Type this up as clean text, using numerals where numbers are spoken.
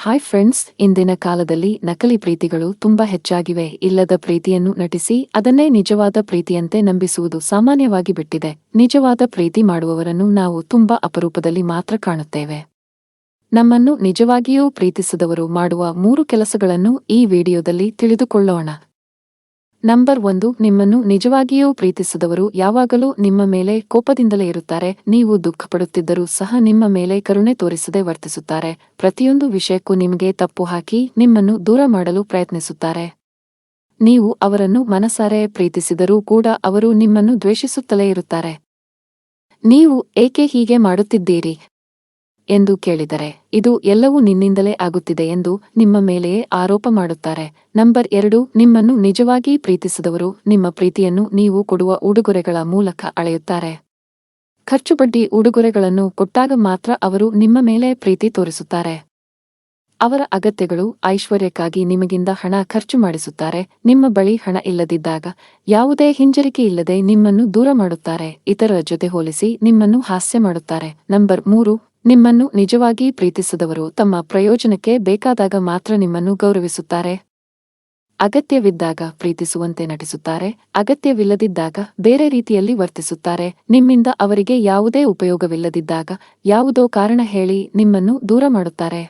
Hi friends, ಇಂದಿನ ಕಾಲದಲ್ಲಿ ನಕಲಿ ಪ್ರೀತಿಗಳು ತುಂಬಾ ಹೆಚ್ಚಾಗಿವೆ. ಇಲ್ಲದ ಪ್ರೀತಿಯನ್ನು ನಟಿಸಿ ಅದನ್ನೇ ನಿಜವಾದ ಪ್ರೀತಿಯಂತೆ ನಂಬಿಸುವುದು ಸಾಮಾನ್ಯವಾಗಿ ಬಿಟ್ಟಿದೆ. ನಿಜವಾದ ಪ್ರೀತಿ ಮಾಡುವವರನ್ನು ನಾವು ತುಂಬಾ ಅಪರೂಪದಲ್ಲಿ ಮಾತ್ರ ಕಾಣುತ್ತೇವೆ. ನಮ್ಮನ್ನು ನಿಜವಾಗಿಯೂ ಪ್ರೀತಿಸಿದವರು ಮಾಡುವ 3 ಕೆಲಸಗಳನ್ನು ಈ ವಿಡಿಯೋದಲ್ಲಿ ತಿಳಿದುಕೊಳ್ಳೋಣ. ನಂಬರ್ 1, ನಿಮ್ಮನ್ನು ನಿಜವಾಗಿಯೂ ಪ್ರೀತಿಸಿದವರು ಯಾವಾಗಲೂ ನಿಮ್ಮ ಮೇಲೆ ಕೋಪದಿಂದಲೇ ಇರುತ್ತಾರೆ. ನೀವು ದುಃಖಪಡುತ್ತಿದ್ದರೂ ಸಹ ನಿಮ್ಮ ಮೇಲೆ ಕರುಣೆ ತೋರಿಸದೆ ವರ್ತಿಸುತ್ತಾರೆ. ಪ್ರತಿಯೊಂದು ವಿಷಯಕ್ಕೂ ನಿಮಗೆ ತಪ್ಪು ಹಾಕಿ ನಿಮ್ಮನ್ನು ದೂರ ಮಾಡಲು ಪ್ರಯತ್ನಿಸುತ್ತಾರೆ. ನೀವು ಅವರನ್ನು ಮನಸಾರೆ ಪ್ರೀತಿಸಿದರೂ ಕೂಡ ಅವರು ನಿಮ್ಮನ್ನು ದ್ವೇಷಿಸುತ್ತಲೇ ಇರುತ್ತಾರೆ. ನೀವು ಏಕೆ ಹೀಗೆ ಮಾಡುತ್ತಿದ್ದೀರಿ ಎಂದು ಕೇಳಿದರೆ, ಇದು ಎಲ್ಲವೂ ನಿನ್ನಿಂದಲೇ ಆಗುತ್ತಿದೆ ಎಂದು ನಿಮ್ಮ ಮೇಲೆಯೇ ಆರೋಪ ಮಾಡುತ್ತಾರೆ. ನಂಬರ್ 2, ನಿಮ್ಮನ್ನು ನಿಜವಾಗಿ ಪ್ರೀತಿಸಿದವರು ನಿಮ್ಮ ಪ್ರೀತಿಯನ್ನು ನೀವು ಕೊಡುವ ಉಡುಗೊರೆಗಳ ಮೂಲಕ ಅಳೆಯುತ್ತಾರೆ. ಖರ್ಚುಬಡ್ಡಿ ಉಡುಗೊರೆಗಳನ್ನು ಕೊಟ್ಟಾಗ ಮಾತ್ರ ಅವರು ನಿಮ್ಮ ಮೇಲೆ ಪ್ರೀತಿ ತೋರಿಸುತ್ತಾರೆ. ಅವರ ಅಗತ್ಯಗಳು, ಐಶ್ವರ್ಯಕ್ಕಾಗಿ ನಿಮಗಿಂದ ಹಣ ಖರ್ಚು ಮಾಡಿಸುತ್ತಾರೆ. ನಿಮ್ಮ ಬಳಿ ಹಣ ಇಲ್ಲದಿದ್ದಾಗ ಯಾವುದೇ ಹಿಂಜರಿಕೆ ಇಲ್ಲದೆ ನಿಮ್ಮನ್ನು ದೂರ ಮಾಡುತ್ತಾರೆ. ಇತರರ ಜೊತೆ ಹೋಲಿಸಿ ನಿಮ್ಮನ್ನು ಹಾಸ್ಯ ಮಾಡುತ್ತಾರೆ. ನಂಬರ್ 3, ನಿಮ್ಮನ್ನು ನಿಜವಾಗಿ ಪ್ರೀತಿಸಿದವರು ತಮ್ಮ ಪ್ರಯೋಜನಕ್ಕೆ ಬೇಕಾದಾಗ ಮಾತ್ರ ನಿಮ್ಮನ್ನು ಗೌರವಿಸುತ್ತಾರೆ. ಅಗತ್ಯವಿದ್ದಾಗ ಪ್ರೀತಿಸುವಂತೆ ನಟಿಸುತ್ತಾರೆ. ಅಗತ್ಯವಿಲ್ಲದಿದ್ದಾಗ ಬೇರೆ ರೀತಿಯಲ್ಲಿ ವರ್ತಿಸುತ್ತಾರೆ. ನಿಮ್ಮಿಂದ ಅವರಿಗೆ ಯಾವುದೇ ಉಪಯೋಗವಿಲ್ಲದಿದ್ದಾಗ ಯಾವುದೋ ಕಾರಣ ಹೇಳಿ ನಿಮ್ಮನ್ನು ದೂರ ಮಾಡುತ್ತಾರೆ.